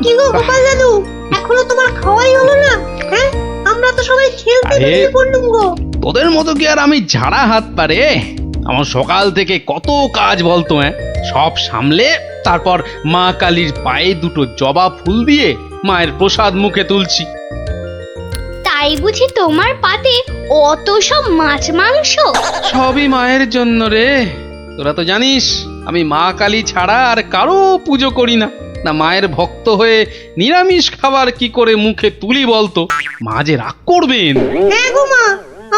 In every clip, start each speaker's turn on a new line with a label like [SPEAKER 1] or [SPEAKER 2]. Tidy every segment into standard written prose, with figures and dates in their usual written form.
[SPEAKER 1] কি গো গোপাল দাদু, এখনো তোমার খাওয়াই হলো না? হ্যাঁ, আমরা তো সবাই খেলতে বেরিয়ে পড়লুম গো।
[SPEAKER 2] তোদের মতো কি আর আমি ঝাড়া হাত পারে? আমার সকাল থেকে কত কাজ বলতো, সব সামলে তারপর মা কালীর পায়ে দুটো জবা ফুল দিয়ে মায়ের প্রসাদ মুখে তুলছি।
[SPEAKER 3] তাই বুঝি তোমার পাতে অত সব মাছ মাংস?
[SPEAKER 2] সবই মায়ের জন্য রে। তোরা তো জানিস আমি মা কালী ছাড়া আর কারো পুজো করি না। না মায়ের ভক্ত হয়ে নিরামিষ খাবার কি করে মুখে তুলি বলতো? মা যে রাগ করবেন।
[SPEAKER 1] হ্যাঁ গো মা,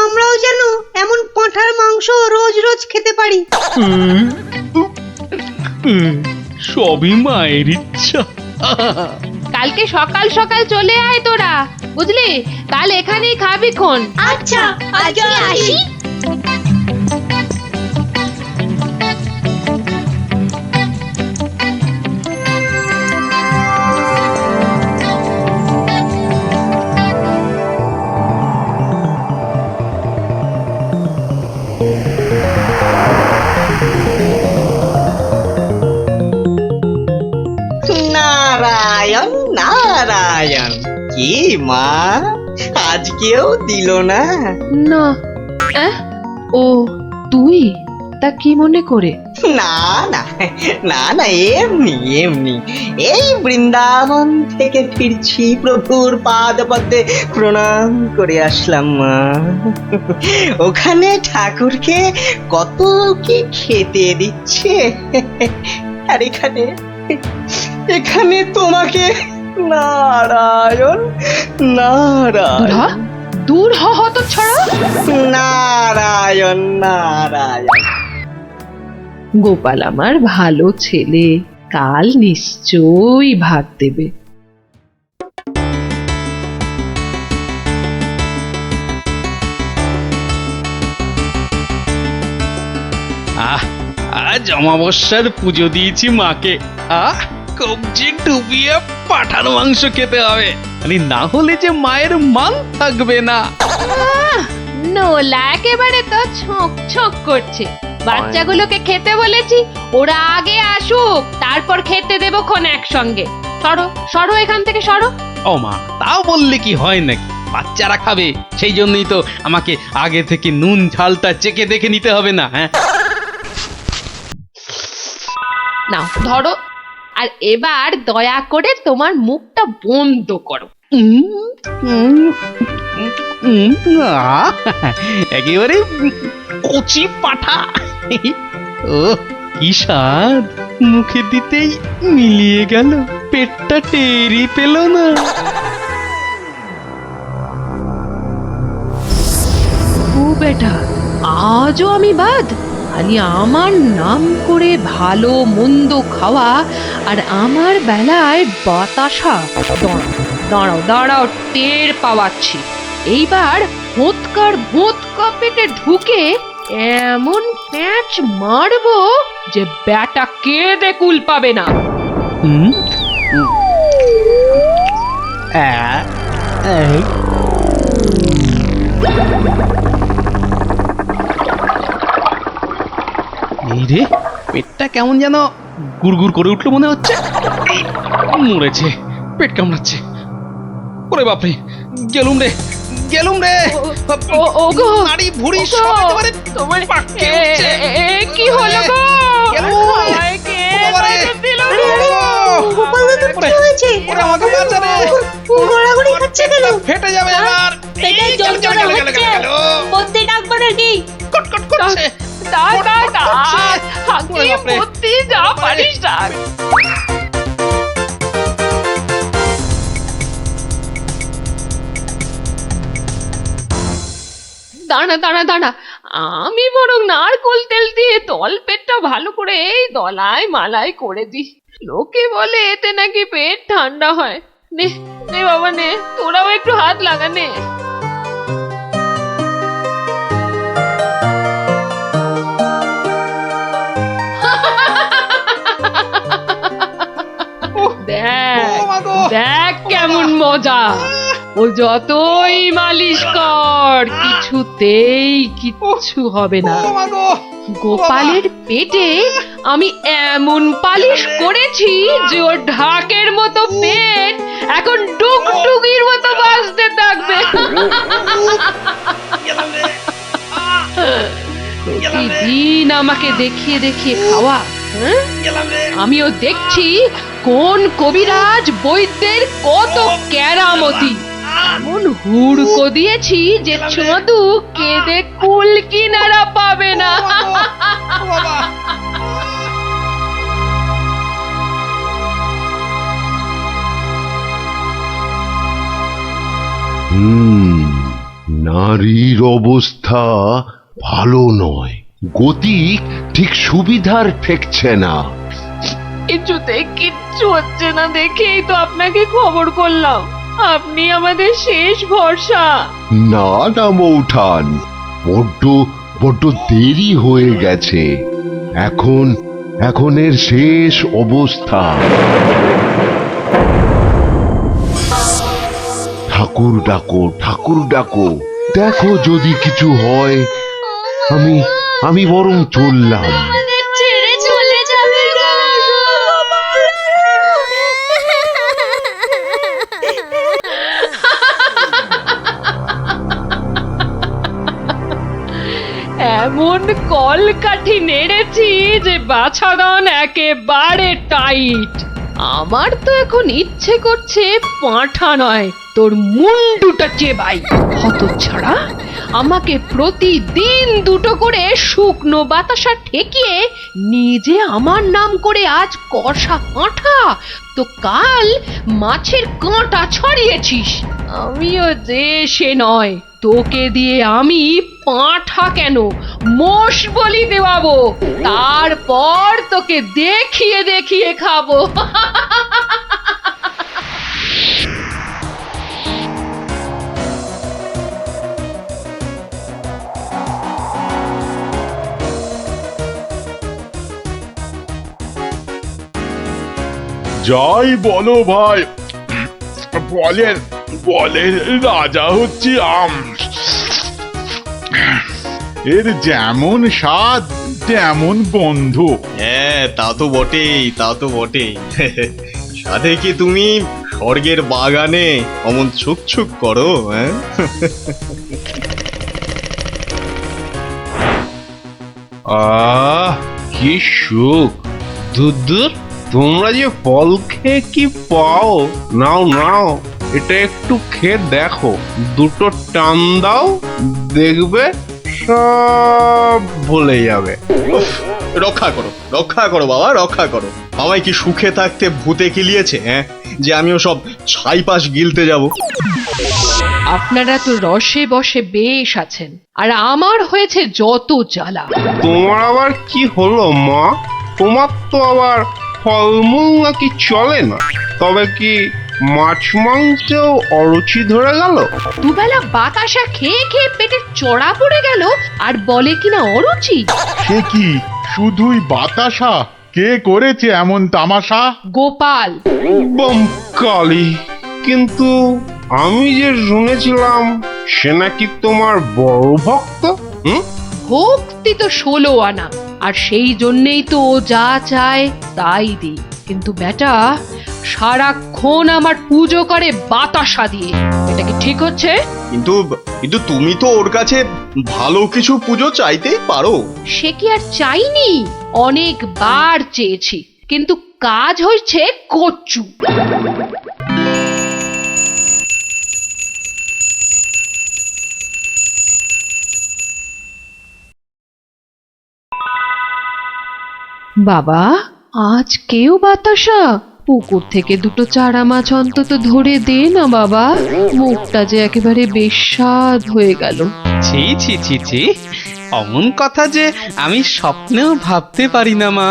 [SPEAKER 1] আমরাও যেন এমন পাঁঠার মাংস রোজ রোজ খেতে পারি।
[SPEAKER 2] সবই মায়ের ইচ্ছা।
[SPEAKER 4] কালকে সকাল সকাল চলে আয় তোরা, বুঝলি? কাল এখানেই খাবি খন।
[SPEAKER 3] আচ্ছা, আজকে আসি।
[SPEAKER 5] নারায়ণ নারায়ণ, কি মা আজকেও দিল না?
[SPEAKER 4] না, ও তুই? তা কি মনে করে?
[SPEAKER 5] না না না না, এমনি এমনি এই বৃন্দাবন থেকে ফিরছি, প্রভুর পাদপদ্মে প্রণাম করে আসলাম মা। ওখানে ঠাকুরকে কত কি খেতে দিচ্ছে, আর এখানে এখানে তোমাকে নারায়ণ নারায়ণ
[SPEAKER 4] দূর হ হতচ্ছাড়া।
[SPEAKER 5] নারায়ণ নারায়ণ।
[SPEAKER 4] গোপাল আমার ভালো ছেলে, কাল নিশ্চয়ই ভাত দেবে।
[SPEAKER 2] আজ অমাবস্যার পুজো দিয়েছি মাকে। কবজি ডুবিয়ে পাঠার মাংস খেতে হবে, না হলে যে মায়ের মান থাকবে না।
[SPEAKER 4] নোলা একেবারে তো ছোঁক ছোঁক করছে। বাচ্চাগুলোকে খেতে বলেছি, ওরা আগে আসুক, তারপর খেতে দেবো খন একসঙ্গে। সরো সরো, এখান থেকে সরো।
[SPEAKER 2] ও মা, তাও বললে কি হয় নাকি? বাচ্চারা খাবে, সেই জন্যই তো আমাকে আগে থেকে নুন ঝালটা চেকে দেখে নিতে হবে না? হ্যাঁ,
[SPEAKER 4] নাও ধরো, আর এবার দয়া করে তোমার মুখটা বন্ধ করো।
[SPEAKER 2] একেবারে কচি পাঠা। ও কি স্বাদ, মুখে দিতেই মিলিয়ে গেল, পেটটা টেরি পেল না।
[SPEAKER 4] ও বেটা, আজও আমি বাদ? খালি আমার নাম করে ভালো মন্দ খাওয়া, আর আমার বেলায় বাতাসা। দাঁড়াও দাঁড়াও, টের পাওয়াচ্ছি। এইবার ভোৎকার ভোৎকা পেটে ঢুকে এমন প্যাঁচ মারবো যে ব্যাটা কেঁদে কুল পাবে না।
[SPEAKER 2] এই রে, পেটটা কেমন যেন গুড়গুড় করে উঠলো মনে হচ্ছে। মরেছে, পেট কামড়াচ্ছে। ওরে বাপরে, গেলুম রে গেলুম রে।
[SPEAKER 4] ওগো,
[SPEAKER 2] নাড়ি ভুঁড়ি সব একেবারে
[SPEAKER 4] তোমার
[SPEAKER 2] পাককে উঠছে।
[SPEAKER 4] কি হলো গো?
[SPEAKER 2] গেলুম।
[SPEAKER 4] আমায় কে
[SPEAKER 2] বাবারে,
[SPEAKER 4] বাঁচা দিল
[SPEAKER 1] আরে
[SPEAKER 4] গো?
[SPEAKER 1] আরে, গোপাল দাদু কি হয়েছে?
[SPEAKER 2] ওরে আমাকে বাঁচা রে।
[SPEAKER 1] গড়াগড়ি খাচ্ছে কেন?
[SPEAKER 2] ফেটে যাবে এবার।
[SPEAKER 1] পেটে
[SPEAKER 2] এই, গেল, গেল, গেল, গেল, গেল, গেল।
[SPEAKER 1] বদ্যি ডাকবো নাকি?
[SPEAKER 2] কটকট করছে।
[SPEAKER 4] তা
[SPEAKER 2] করছে।
[SPEAKER 4] হাঁকি
[SPEAKER 2] ওরে বাপরে।
[SPEAKER 4] বুদ্ধি যা পারিস ডাক। দাঁড়া দাঁড়া দাঁড়া, আমি বরং নারকোল তেল দিয়ে তল পেটটা ভালো করে এই দলাই মালাই করে দিই। লোকে বলে এতে নাকি পেট ঠান্ডা হয়। নে নে বাবা নে, তোরাও একটু হাত লাগা নে। দেখ কেমন মজা। ও যতই মালিশ কর, কিছুতেই কিচ্ছু হবে না। গোপালের পেটে আমি এমন পালিশ করেছি যে ওর ঢাকের মতো পেট এখন ডুগডুগির মতো বাজতে থাকবে। প্রতিদিন আমাকে দেখিয়ে দেখিয়ে খাওয়া, হ্যাঁ? আমিও দেখছি কোন কবিরাজ বৈদ্যের কত কেরামতি। এমন হুড়কো দিয়েছি যে ছদু কেঁদে কুল কিনারা পাবে না।
[SPEAKER 6] নারীর অবস্থা ভালো নয়, গতি ঠিক সুবিধার ঠেকছে না।
[SPEAKER 4] কিছুতেই কিচ্ছু হচ্ছে না দেখেই তো আপনাকে খবর করলাম। আপনি আমাদের শেষ ভরসা।
[SPEAKER 6] না না মৌঠান, বড্ড বড্ড দেরি হয়ে গেছে। এখন এর শেষ অবস্থা। ঠাকুর ডাকো, ঠাকুর ডাকো, দেখো যদি কিছু হয়। আমি বরং চললাম।
[SPEAKER 3] ছেড়ে চলে যাবে গো।
[SPEAKER 4] এমন কলকাঠি নেড়েছি যে বাছাধন একেবারে টাইট। আমার তো এখন ইচ্ছে করছে পাঁঠা নয়, তোর মুন্ডুটা চেবাই। হতচ্ছাড়া, আমাকে প্রতিদিন দুটো করে শুকনো বাতাসা ঠেকিয়ে নিজে আমার নাম করে আজ কষা পাঁঠা, তো কাল মাছের কাঁটা ছড়িয়েছিস। আমিও যে সে নয়, তোকে দিয়ে আমি পাঁঠা কেন মোষ বলি দেওয়াবো, তারপর তোকে দেখিয়ে দেখিয়ে খাবো।
[SPEAKER 7] যাই বলো ভাই, বলেন বলেন রাজা হচ্ছি আম। এর যেমন স্বাদ তেমন গন্ধ।
[SPEAKER 5] হ্যাঁ, তা তো বটেই, তা তো বটেই। সাথে কি তুমি স্বর্গের বাগানে অমন ছুক করো? হ্যাঁ,
[SPEAKER 8] আহ কি সুখ! দূর তোমরা যে ফল খেয়ে কি পাও, নাও নাও, এটা একটু খেয়ে দেখো, দুটো টান দাও, দেখবে সব ভুলে যাবে।
[SPEAKER 5] রক্ষা করো, রক্ষা করো বাবা, রক্ষা করো। আমায় কি সুখে থাকতে ভূতে কিলিয়েছে? হ্যাঁ, যে আমিও সব ছাইপাশ গিলতে যাব।
[SPEAKER 4] আপনারা তো রসে বসে বেশ আছেন, আর আমার হয়েছে যত জ্বালা।
[SPEAKER 8] তোমার আবার কি হলো মা? তোমার তো আবার ফলমূল নাকি চলে না, তবে কি মাছ মাংসেও অরুচি ধরে গেল?
[SPEAKER 4] দুবেলা বাতাসা খেয়ে খেয়ে পেটে চড়া পড়ে গেল, আর বলে কিনা অরুচি।
[SPEAKER 7] সে কি শুধুই বাতাসা? কে করেছে এমন তামাশা?
[SPEAKER 4] গোপাল।
[SPEAKER 8] কালী, কিন্তু আমি যে শুনেছিলাম সে নাকি তোমার বড় ভক্ত।
[SPEAKER 4] ভক্তি তো 16 আনা, আর সেই জন্যেই তো ও যা চায় তাই দিই। কিন্তু বেটা সারাক্ষণ আমার পুজো করে বাতাসা দিয়ে, এটা কি ঠিক হচ্ছে?
[SPEAKER 5] কিন্তু কিন্তু তুমি তো ওর কাছে ভালো কিছু পুজো চাইতেই পারো।
[SPEAKER 4] সে কি আর চাইনি? অনেকবার চেয়েছি, কিন্তু কাজ হয়েছে কচু। বাবা, আজ কেউ বাতাসা? পুকুর থেকে দুটো চারা মাছ অন্তত ধরে দে না বাবা, মুখটা যে একেবারে বেস্বাদ হয়ে গেল।
[SPEAKER 2] ছি ছি ছি ছি, অমন কথা যে আমি স্বপ্নেও ভাবতে পারি না মা।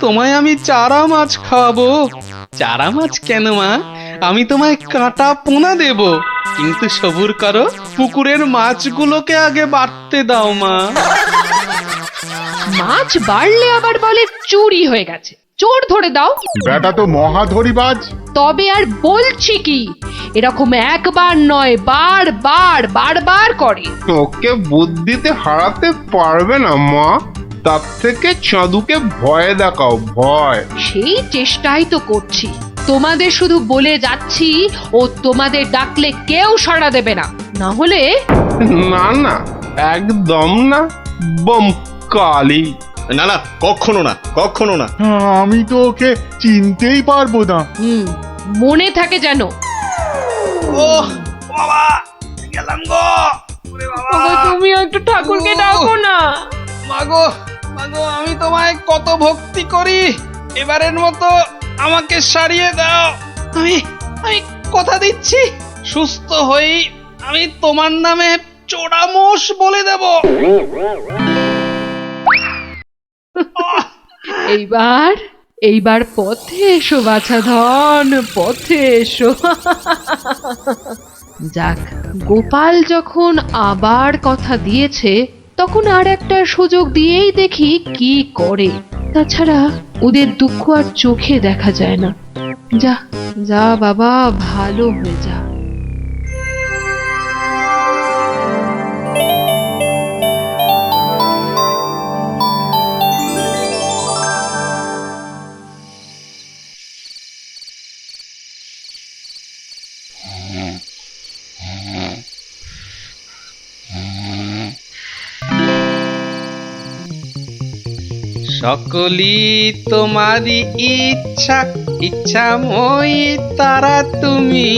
[SPEAKER 2] তোমায় আমি চারা মাছ খাওয়াবো। চারা মাছ কেন মা, আমি তোমায় কাঁটা পোনা দেব, কিন্তু সবুর করো, পুকুরের মাছগুলোকে আগে বাড়তে দাও মা।
[SPEAKER 4] মাছ বাড়লে আবার বলে চুরি হয়ে গেছে, চোর ধরে দাও।
[SPEAKER 7] বেটা তো মহাধরিবাজ।
[SPEAKER 4] তবে আর বলছি কি, এরকম একবার নয়, বারবার করে।
[SPEAKER 8] ওকে বুদ্ধিতে হারাতে পারবে না মা। তার থেকে চাঁদুকে ভয় দেখাও, ভয়।
[SPEAKER 4] সেই চেষ্টাই তো করছি। তোমাদের শুধু বলে যাচ্ছি, ও তোমাদের ডাকলে কেউ সাড়া দেবে না, না হলে
[SPEAKER 8] না না, একদম না, বম কালি।
[SPEAKER 5] না না, কখনো না, কখনো না।
[SPEAKER 7] আমি তো ওকে চিনতেই পারবো না।
[SPEAKER 4] মনে থাকে যেন।
[SPEAKER 2] ও বাবা, গেলাম গো। ওরে বাবা,
[SPEAKER 4] ওগো, তুমিও একটু ঠাকুরকে ডাকো না।
[SPEAKER 2] মাগো মাগো, আমি তোমায় কত ভক্তি করি, এবারের মতো আমাকে সারিয়ে দাও। আমি আমি কথা দিচ্ছি, সুস্থ হই আমি তোমার নামে চোরামোষ বলে দেব।
[SPEAKER 4] এইবার পথে এসো বাছা ধন, পথে এসো। যাক, গোপাল যখন আবার কথা দিয়েছে, তখন আর একটা সুযোগ দিয়েই দেখি কি করে। তাছাড়া ওদের দুঃখ আর চোখে দেখা যায় না। যা যা বাবা, ভালো হয়ে যা।
[SPEAKER 2] সকলি তোমারই ইচ্ছা, ইচ্ছাময়ী তারা তুমি।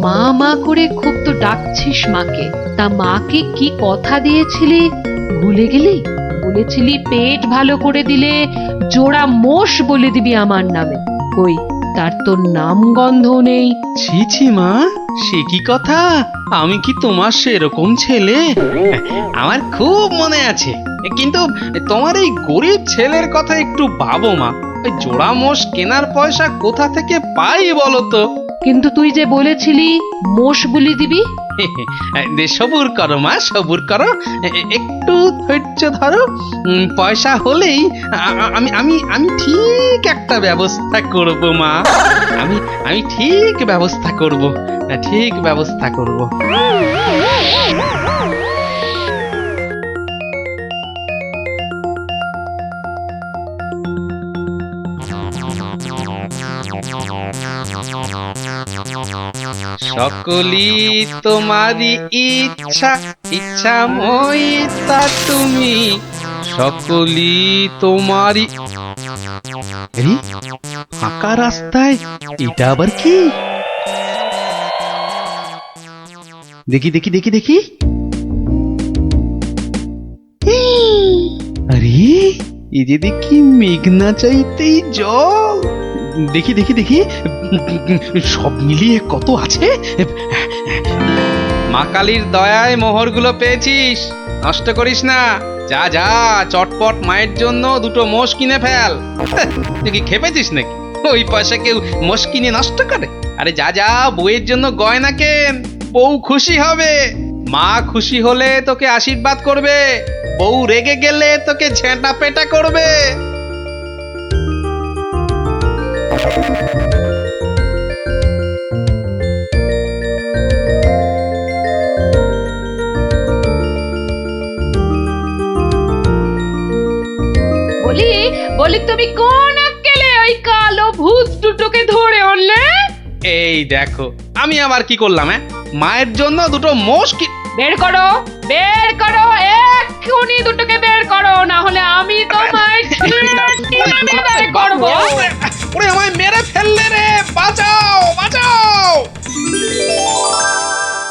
[SPEAKER 4] মা মা করে খুব তো ডাকছিস মাকে, তা মাকে কি কথা দিয়েছিলি ভুলে গেলি? বলেছিলি পেট ভালো করে দিলে জোড়া মোষ বলে দিবি আমার নামে। কই, তার তো নাম গন্ধ নেই।
[SPEAKER 2] ছি ছি মা, সে কি কথা? আমি কি তোমার সেরকম ছেলে? আমার খুব মনে আছে, কিন্তু তোমার এই গরিব ছেলের কথা একটু ভাবো মা। ওই জোড়া মোষ কেনার পয়সা কোথা থেকে পাই বলো তো?
[SPEAKER 4] কিন্তু তুই যে বলেছিলি মোষ বলি দিবি।
[SPEAKER 2] সবুর করো মা, সবুর করো, একটু ধৈর্য ধরো। পয়সা হলেই আমি আমি আমি ঠিক একটা ব্যবস্থা করব মা। আমি ঠিক ব্যবস্থা করব, ঠিক ব্যবস্থা করব। সকলি তোমারই ইচ্ছা, ইচ্ছাময়ী তা তুমি। সকলি তোমারই। এই ফাঁকা রাস্তায় এটা আবার কি? দেখি দেখি দেখি দেখি। আরে, এই যে দেখি মেঘনা চাইতেই জল। দেখি দেখি দেখি, সব মিলিয়ে কত আছে। মা কালীর দয়ায় মোহরগুলো পেয়েছিস, নষ্ট করিস না। যা যা, চটপট মায়ের জন্য দুটো মোষ কিনে ফেল। তুই কি খেপেছিস নাকি? ওই পয়সা কেউ মোষ কিনে নষ্ট করে? আরে যা যা, বউয়ের জন্য গয়না কেন, বউ খুশি হবে। মা খুশি হলে তোকে আশীর্বাদ করবে, বউ রেগে গেলে তোকে ঝেঁটা পেটা করবে।
[SPEAKER 4] বলি তুমি কোন আক্কেলে ওই কালো ভূত দুটোকে ধরে আনলে?
[SPEAKER 2] এই দেখো, আমি আবার কি করলাম? মায়ের জন্য দুটো মোষ কি।
[SPEAKER 4] বের করো, বের করো, এক্ষুনি দুটোকে বের করো, না হলে আমি তোমায় বের করব।
[SPEAKER 2] ওরে, আমায় মেরে ফেললে রে, বাঁচাও বাঁচাও।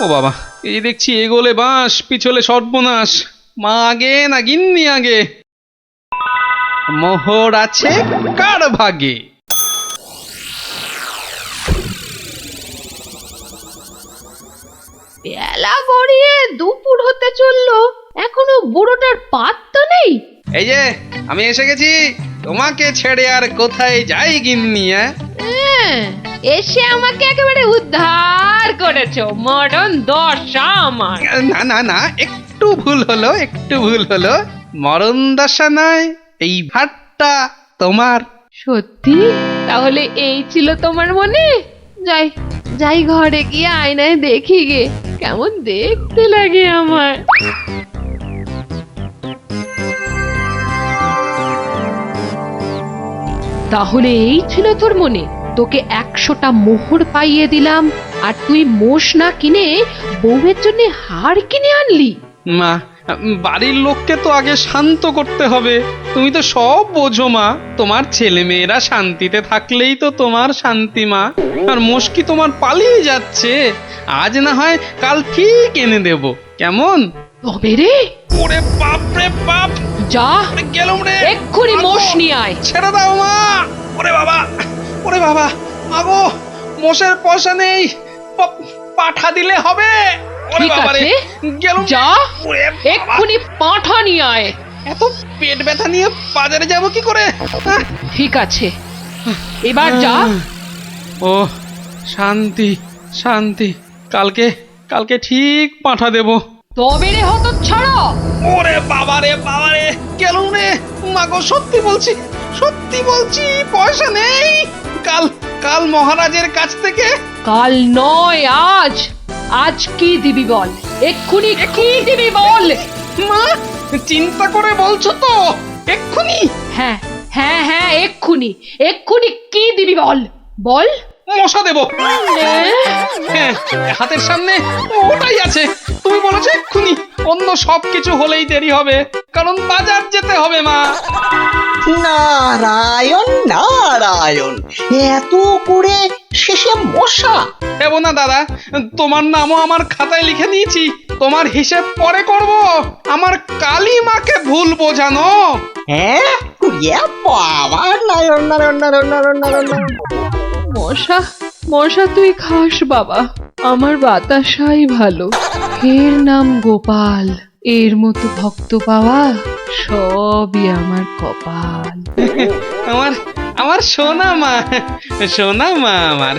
[SPEAKER 2] ও বাবা, এই যে দেখছি এগোলে বাঁশ, পিছলে সর্বনাশ। মা আগে না গিন্নি আগে? মোহর আছে কার ভাগে?
[SPEAKER 4] বেলা গড়িয়ে দুপুর হতে চললো, এখনো বুড়োটার পাত্তা নেই।
[SPEAKER 2] এই যে আমি এসে গেছি, তোমাকে ছেড়ে আর কোথায় যাই গিন্নি?
[SPEAKER 4] এসে আমাকে একেবারে উদ্ধার করেছো, মরণ দশা আমার।
[SPEAKER 2] না না না, একটু ভুল হলো, একটু ভুল হলো। মরণ দশা নয়, এই ভাটটা তোমার।
[SPEAKER 4] সত্যি? তাহলে এই ছিল তোমার মনে? যাই যাই, ঘরে গিয়ে আয়নায় দেখি গে কেমন দেখতে লাগে আমার। তাহলে এই ছিল তোর মনে? তোকে 100টা মোহর পাইয়ে দিলাম আর তুই মোষ না কিনে বউয়ের জন্য হার কিনে আনলি?
[SPEAKER 2] মা, বাড়ির লোককে তো আগে শান্ত করতে হবে। তুমি তো সব বোঝো মা, তোমার ছেলে মেয়েরা শান্তিতে থাকলেই তো তোমার শান্তি মা। আর মুশকি তোমার পালিয়ে যাচ্ছে, আজ না হয় কাল ঠিক এনে দেব, কেমন?
[SPEAKER 4] তবে রে,
[SPEAKER 2] ওরে বাপ রে বাপ,
[SPEAKER 4] যা
[SPEAKER 2] গেলুম রে,
[SPEAKER 4] এক্ষুনি মোষ নিয়ে আয়।
[SPEAKER 2] ছেড়ে দাও মা। ওরে বাবা, ওরে বাবা, আগো মোষের পয়সা নেই, পাঠা দিলে হবে। ওরে
[SPEAKER 4] ঠিক
[SPEAKER 2] বাবা রে,
[SPEAKER 4] আছে,
[SPEAKER 2] গেলুম।
[SPEAKER 4] যা
[SPEAKER 2] ওরে বাবা,
[SPEAKER 4] এক্ষুনি পাঁঠা নিয়ে আয়।
[SPEAKER 2] এত পেট ব্যথা নিয়ে বাজারে যাব কি করে?
[SPEAKER 4] ঠিক আছে, এবার যা।
[SPEAKER 2] ও শান্তি শান্তি, কালকে কালকে ঠিক পাঠা দেব।
[SPEAKER 4] তবে রে হতচ্ছাড়া,
[SPEAKER 2] ওরে বাবা রে, গেলুম রে। মাগো সত্যি বলছি, সত্যি বলছি, পয়সা নেই। কাল কাল মহারাজের কাছ থেকে।
[SPEAKER 4] কাল নয় আজ। আজ কি দিবি বল, এক্ষুনি কি দিবি বল।
[SPEAKER 2] মা, চিন্তা করে বলছো তো? এক্ষুনি?
[SPEAKER 4] হ্যাঁ হ্যাঁ হ্যাঁ, এক্ষুনি এক্ষুনি কি দিবি বল, বল।
[SPEAKER 2] মশা দেব। হ্যাঁ, হাতের সামনে ওটাই আছে। তুমি বলেছো এক্ষুনি, অন্য সবকিছু হলেই দেরি হবে, কারণ বাজার যেতে হবে মা।
[SPEAKER 9] নারায়ণ নারায়ণ, এত করে শেষে মশা?
[SPEAKER 2] দেব না দাদা, তোমার নামও আমার খাতায় লিখে দিয়েছি। তোমার হিসেব পরে করব, আমার কালী মাকে ভুল বোঝানো।
[SPEAKER 9] হ্যাঁ, ইয়ে বাবা, নারায়ণ নারায়ণ নারায়ণ নারায়ণ নারায়ণ।
[SPEAKER 4] মশা মশা তুই খাস বাবা, আমার বাতাসাই ভালো। এর নাম গোপাল, এর মতো ভক্ত পাওয়া সবই আমার কপাল।
[SPEAKER 2] আমার আমার সোনা মা, সোনা মা আমার।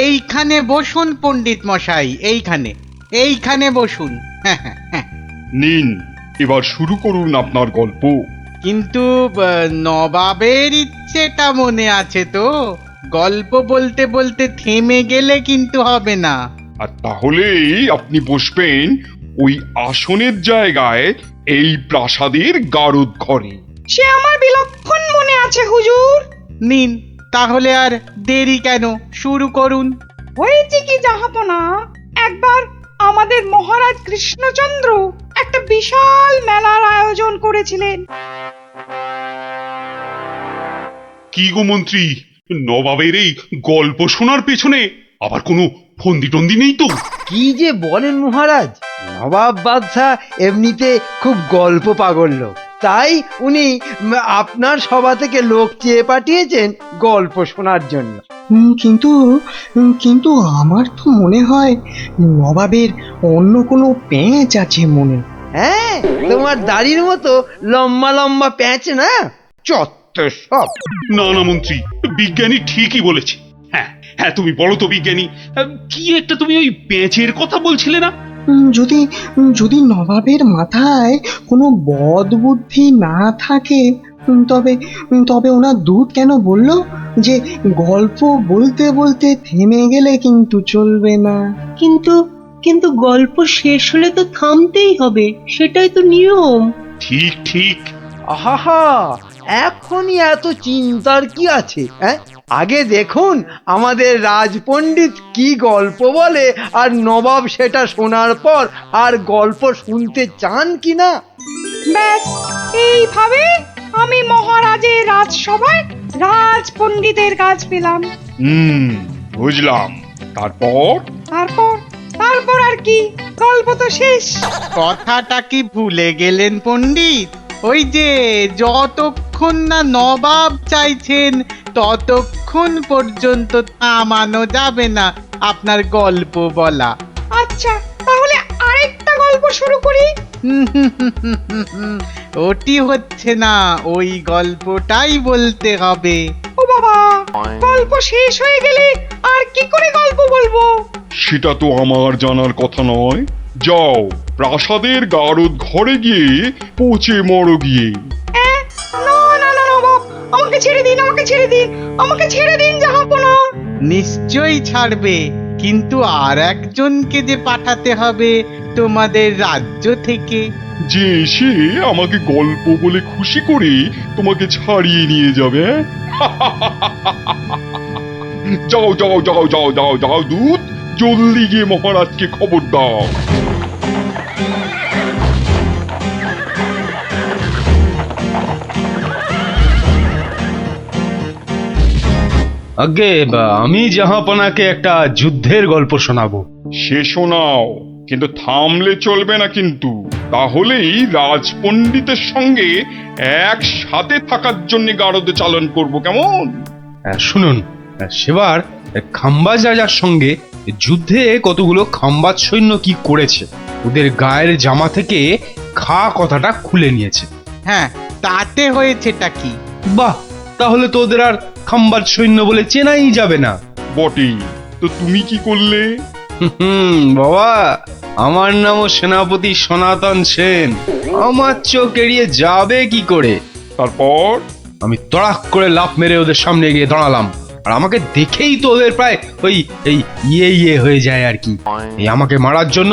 [SPEAKER 10] এইখানে বসুন পণ্ডিত মশাই, এইখানে এইখানে বসুন।
[SPEAKER 7] নিন, এবার শুরু করুন আপনার গল্প।
[SPEAKER 10] কিন্তু নবাবের ইচ্ছেটা মনে আছে তো? গল্প বলতে বলতে থেমে গেলে কিন্তু হবে না।
[SPEAKER 7] আর তাহলেই আপনি বসবেন ওই আসনের জায়গায়, এই প্রাসাদের গারদ ঘরে।
[SPEAKER 1] সে আমার বিলক্ষণ মনে আছে হুজুর।
[SPEAKER 10] নিন, তাহলে আর দেরি কেন, শুরু করুন।
[SPEAKER 1] হয়েছে কি জাহাপনা, একবার আমাদের মহারাজ কৃষ্ণচন্দ্র একটা বিশাল মেলার আয়োজন করেছিলেন।
[SPEAKER 7] কি গো মন্ত্রী, নবাবের এই গল্প শোনার পেছনে আবার কোনো ফন্দি টন্দি নেই তো?
[SPEAKER 11] কি যে বলেন মহারাজ, নবাব বাদশাহ এমনিতে খুব গল্প পাগল লোক, তাই উনি আপনার সভা থেকে লোক চেয়ে পাঠিয়েছেন গল্প শোনার জন্য।
[SPEAKER 9] কিন্তু কিন্তু আমার তো মনে হয় নবাবের অন্য কোনো পেঁচ আছে মনে।
[SPEAKER 11] হ্যাঁ, তোমার দাড়ির মতো লম্বা লম্বা প্যাঁচ না, চত্বর সব।
[SPEAKER 7] না না মন্ত্রী, বিজ্ঞানী ঠিকই বলেছে। হ্যাঁ হ্যাঁ, তুমি বলো তো বিজ্ঞানী, কি একটা তুমি ওই পেঁচের কথা বলছিলে না?
[SPEAKER 9] যদি যদি নবাবের মাথায় কোনো বদ বুদ্ধি না থাকে, তবে তবে ওনার দূত কেন বলল যে গল্প বলতে বলতে থেমে গেলে কিন্তু চলবে না?
[SPEAKER 1] কিন্তু কিন্তু গল্প শেষ হলে তো থামতেই হবে, সেটাই তো নিয়ম।
[SPEAKER 7] ঠিক ঠিক।
[SPEAKER 11] আহা, এখনই এত চিন্তার কি আছে? হ্যাঁ, আগে দেখুন আমাদের রাজপণ্ডিত কি গল্প বলে, আর নবাব সেটা শোনার পর আর গল্প শুনতে চান কিনা।
[SPEAKER 1] ব্যাস, এইভাবে আমি মহারাজের রাজসভায় রাজ পণ্ডিতের কাজ পেলাম।
[SPEAKER 7] বুঝলাম। তারপর?
[SPEAKER 1] তারপর তারপর আর কি, গল্প তো শেষ।
[SPEAKER 10] কথাটা কি ভুলে গেলেন পণ্ডিত? ওই যে যতক্ষণ না নবাব চাইছেন ততক্ষণ পর্যন্ত থামানো যাবে না আপনার গল্প বলা।
[SPEAKER 1] আচ্ছা, তাহলে আরেকটা গল্প শুরু করি।
[SPEAKER 10] ওটি হচ্ছে না, ওই গল্পটাই বলতে হবে।
[SPEAKER 1] ও বাবা, গল্প শেষ হয়ে গেলে আর কি করে গল্প বলবো?
[SPEAKER 7] সেটা তো আমার জানার কথা নয়। যাও, প্রাসাদের গারদ ঘরে গিয়ে পচে মরো গিয়ে।
[SPEAKER 1] না না না নবাব, আমাকে ছেড়ে দিন, আমাকে ছেড়ে দিন, আমাকে ছেড়ে দিন জাহাপনা।
[SPEAKER 10] নিশ্চয়ই ছাড়বে, কিন্তু আর একজনকে যে পাঠাতে হবে তোমাদের রাজ্য থেকে।
[SPEAKER 7] যে এসে আমাকে গল্প বলে খুশি করে তোমাকে ছাড়িয়ে নিয়ে যাবে, হ্যাঁ? যাও যাও যাও যাও যাও যাও দূত, জলদি গিয়ে মহারাজকে খবর দাও।
[SPEAKER 11] আগে আমি জাহাপনাকে একটা যুদ্ধের গল্প শোনাবো।
[SPEAKER 7] সে শোনাও, কিন্তু থামলে চলবে না কিন্তু, তাহলেই রাজপণ্ডিতের সঙ্গে একসাথে থাকার জন্য গারদে চালন করব, কেমন?
[SPEAKER 11] শুনুন, সেবার খাম্বাজ রাজার সঙ্গে যুদ্ধে কতগুলো খাম্বাজ সৈন্য কি করেছে, ওদের গায়ের জামা থেকে খা কথাটা খুলে নিয়েছে।
[SPEAKER 10] হ্যাঁ, তাতে হয়েছেটা কি?
[SPEAKER 11] বাহ, তাহলে তো ওদের আর খাম্বাজ সৈন্য বলে চেনাই যাবে না।
[SPEAKER 7] বটেই তো, তুমি কি করলে?
[SPEAKER 11] বাবা, আমার নামও সেনাপতি সনাতন সেন, আমার চোখ এড়িয়ে যাবে কি করে?
[SPEAKER 7] তারপর?
[SPEAKER 11] আমি তড়াক করে লাফ মেরে ওদের সামনে গিয়ে দাঁড়ালাম, আর আমাকে দেখেই তো ওদের প্রায় ওই এই ইয়ে হয়ে যায় আর কি। এই আমাকে মারার জন্য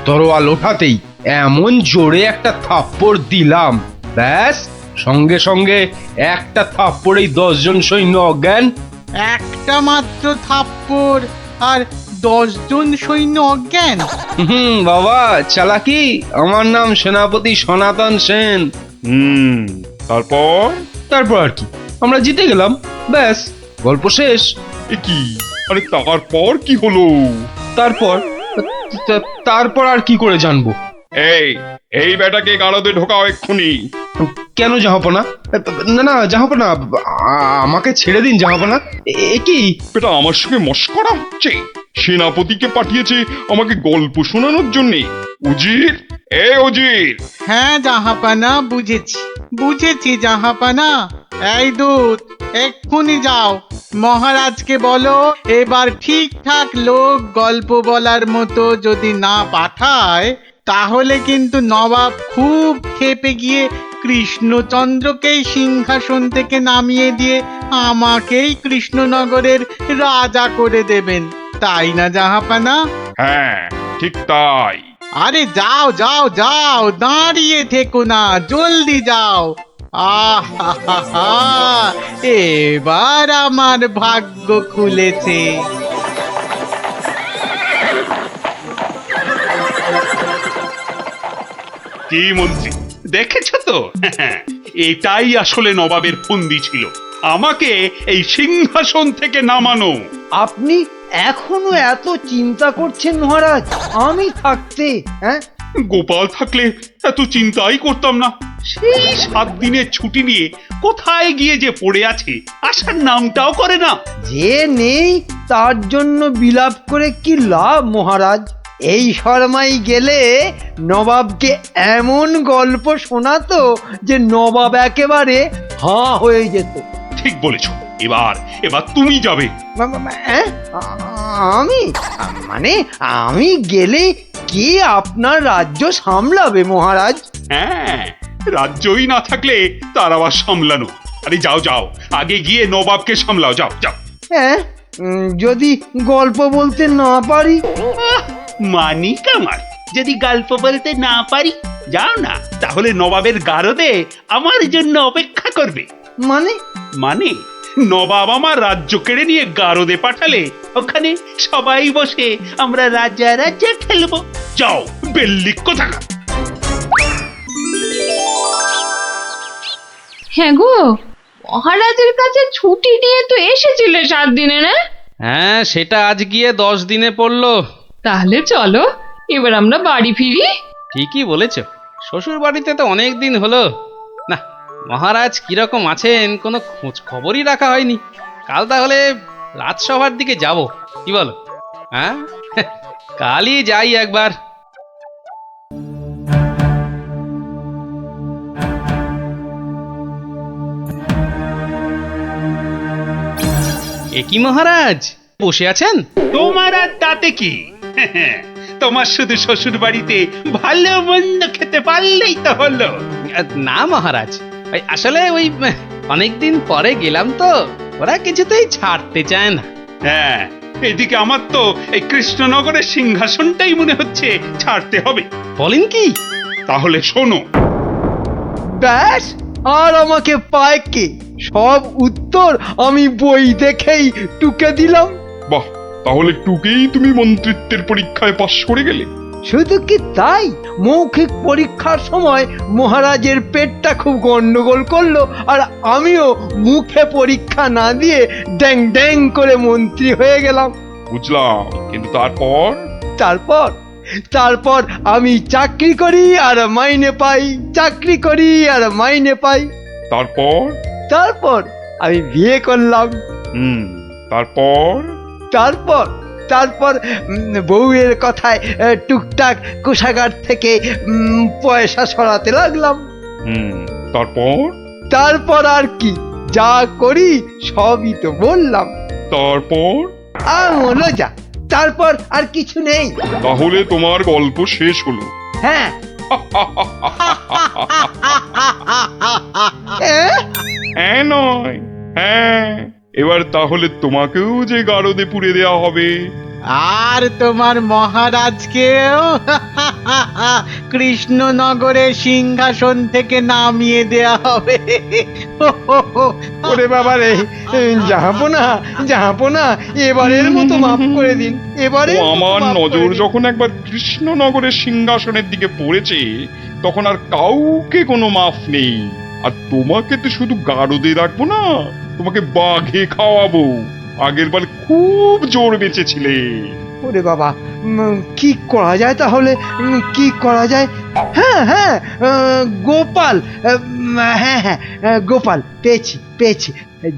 [SPEAKER 11] তরোয়াল ওঠাতেই এমন জোরে একটা থাপ্পড় দিলাম, ব্যাস সঙ্গে সঙ্গে একটা থাপ্পড়েই 10 জন সৈন্য অজ্ঞান।
[SPEAKER 10] একটা মাত্র থাপ্পড় আর 10 জন সৈন্য অজ্ঞান?
[SPEAKER 11] বাবা চালাকি, আমার নাম সেনাপতি সনাতন সেন।
[SPEAKER 7] তারপর?
[SPEAKER 11] তারপর আর কি, আমরা জিতে গেলাম, ব্যাস গল্প শেষ।
[SPEAKER 7] এ কি? আরে তারপর কি হলো?
[SPEAKER 11] তারপর আর কি করে জানবো?
[SPEAKER 7] এই বেটাকে গারদে ঢোকাও এক্ষুনি।
[SPEAKER 11] কেন জাহাপনা? না না জাহাপনা, আমাকে ছেড়ে দিন জাহাপনা। এ কি
[SPEAKER 7] বেটা, আমার সঙ্গে মশকরা হচ্ছে? সেনাপতিকে পাঠিয়েছে আমাকে গল্প শোনানোর জন্য। উজির, উজির।
[SPEAKER 10] হ্যাঁ জাহাপানা, বুঝেছি জাহাপানা। এই দূত, এক্ষুনি যাও, মহারাজকে বলো এবার ঠিকঠাক লোক গল্প বলার মতো যদি না পাঠায়, তাহলে কিন্তু নবাব খুব ক্ষেপে গিয়ে কৃষ্ণচন্দ্রকেই সিংহাসন থেকে নামিয়ে দিয়ে আমাকেই কৃষ্ণনগরের রাজা করে দেবেন, তাই না জাহাপানা?
[SPEAKER 7] হ্যাঁ, ঠিক তাই।
[SPEAKER 10] আরে যাও যাও যাও, দাঁড়িয়ে থেকো না, জলদি যাও। এবার আমার ভাগ্য খুলেছে।
[SPEAKER 7] কি মন্ত্রী, দেখেছো তো? এটাই আসলে নবাবের ফন্দি ছিল, আমাকে এই সিংহাসন থেকে নামানো।
[SPEAKER 11] আপনি এখনো এত চিন্তা করছেন মহারাজ, আমি থাকতে? হ্যাঁ,
[SPEAKER 7] গোপাল থাকলে এত চিন্তাই করতাম না। সেই 7 দিনের ছুটি নিয়ে কোথায় গিয়ে যে পড়ে আছে, আসার নামটাও করে না।
[SPEAKER 11] যে নেই তার জন্য বিলাপ করে কি লাভ মহারাজ? এই শর্মাই গেলে নবাবকে এমন গল্প শোনাতো যে নবাব একেবারে হাঁ হয়ে যেত।
[SPEAKER 7] ঠিক বলেছ, এবার তুমি যাবে।
[SPEAKER 11] আমি? মানে আমি গেলে কে আপনার রাজ্য সামলাবে মহারাজ?
[SPEAKER 7] হ্যাঁ, রাজ্যই না থাকলে তার আবার সামলানো। আরে যাও যাও, আগে গিয়ে নবাবকে সামলাও, যাও যাও।
[SPEAKER 11] হ্যাঁ, যদি গল্প বলতে না পারি?
[SPEAKER 7] মানি কামার, যদি গল্প বলতে না পারি, যাও না, তাহলে নবাবের গারদে আমার জন্য অপেক্ষা করবে। মানে নবাব আমার রাজ্য কেড়ে নিয়ে গারদে পাঠালে ওখানে সবাই বসে আমরা রাজা রাজা খেলবো। যাও, বেল্লিক কোথাকার।
[SPEAKER 4] হ্যাঁ গো, মহারাজের কাছে ছুটি নিয়ে তো এসেছিলে 7 দিনে, না?
[SPEAKER 2] হ্যাঁ, সেটা আজ গিয়ে 10 দিনে পড়লো।
[SPEAKER 4] তাহলে চলো এবার আমরা বাড়ি ফিরি।
[SPEAKER 2] ঠিকই বলেছ, শ্বশুর বাড়িতে তো অনেক দিন হলো না, মহারাজ কিরকম আছেন কোনো খোঁজ খবরই রাখা হয়নি। কাল তাহলে রাজসভার দিকে যাব, কি বলো? হ্যাঁ, কালই যাই একবার। এ কি মহারাজ, বসে আছেন?
[SPEAKER 7] তোমার আর তাতে কি? তোমার শুধু শ্বশুর বাড়িতে ভালো মন্দ খেতে পারলেই তো হলো।
[SPEAKER 2] না মহারাজ, আসলে ওই অনেকদিন পরে গেলাম তো, ওরা কিছুতেই ছাড়তে চায় না।
[SPEAKER 7] হ্যাঁ, এদিকে আমার তো এই কৃষ্ণনগরের সিংহাসনটাই মনে হচ্ছে ছাড়তে হবে।
[SPEAKER 2] বলেন কি?
[SPEAKER 7] তাহলে শোনো,
[SPEAKER 11] ব্যাস, আর আমাকে পায় কে? সব উত্তর আমি বই দেখেই টুকে দিলাম।
[SPEAKER 12] বাহ, তাহলে টুকেই তুমি মন্ত্রিত্বের পরীক্ষায় পাশ করে গেলে।
[SPEAKER 11] শুধু কি তাই, মৌখিক পরীক্ষার সময় মহারাজের পেটটা খুব গন্ডগোল করলো, আর আমিও মুখে পরীক্ষা না দিয়ে ড্যাং ড্যাং করে মন্ত্রী হয়ে গেলাম।
[SPEAKER 12] বুঝলাম, কিন্তু তারপর?
[SPEAKER 11] তারপর তারপর আমি চাকরি করি আর মাইনে পাই, চাকরি করি আর মাইনে পাই।
[SPEAKER 12] তারপর?
[SPEAKER 11] তারপর আমি বিয়ে করলাম।
[SPEAKER 12] তারপর?
[SPEAKER 11] তারপর তারপর বউয়ের কথায় টুকটাক কোষাগার থেকে পয়সা সরাতে লাগলাম।
[SPEAKER 12] তারপর?
[SPEAKER 11] তারপর আর কি, যা করি সবই তো বললাম।
[SPEAKER 12] তারপর?
[SPEAKER 11] হলো যা, তারপর আর কিছু নেই।
[SPEAKER 12] তাহলে তোমার গল্প শেষ হলো?
[SPEAKER 11] হ্যাঁ।
[SPEAKER 12] হ্যাঁ নয়, হ্যাঁ। এবার তাহলে তোমাকেও যে গারদে পুড়ে দেয়া হবে।
[SPEAKER 10] আর তোমার মহারাজকেও কৃষ্ণনগরের সিংহাসন থেকে নামিয়ে দেয়া হবে।
[SPEAKER 11] ওরে বাবা রে, জাহাপনা, এবারের মতো মাফ করে দিন, এবারে
[SPEAKER 12] আমার নজর যখন একবার কৃষ্ণনগরের সিংহাসনের দিকে পড়েছে, তখন আর কাউকে কোনো মাফ নেই। আর তোমাকে তো শুধু গারদে রাখবো না, তোমাকে বাঘে খাওয়াবো। আগের বার খুব জোর বেঁচেছিলে।
[SPEAKER 11] ওরে বাবা, কি করা যায় তাহলে, কি করা যায়? হ্যাঁ হ্যাঁ, গোপাল, হ্যাঁ হ্যাঁ, গোপাল পেয়েছি।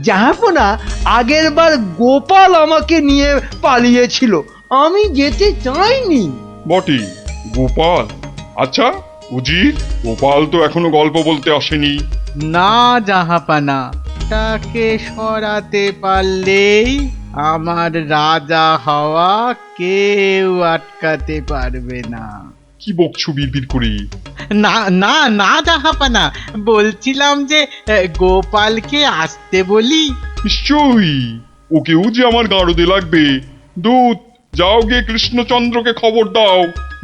[SPEAKER 11] জাহাপনা, আগের বার গোপাল আমাকে নিয়ে পালিয়েছিল, আমি যেতে চাইনি।
[SPEAKER 12] বটে, গোপাল? আচ্ছা উজির, গোপাল তো এখনো গল্প বলতে আসেনি।
[SPEAKER 10] না জাহাপানা, তাকে সরাতে পারলেই আমার রাজা হওয়া কেউ আটকাতে পারবে না।
[SPEAKER 12] কি বকছো বিড়বিড় করে?
[SPEAKER 10] না না না জাহাপানা, বলছিলাম যে গোপালকে আসতে বলি।
[SPEAKER 12] নিশ্চয়ই, ওকেও যে আমার গারদে লাগবে। দূত, যাও গিয়ে কৃষ্ণচন্দ্রকে খবর দাও,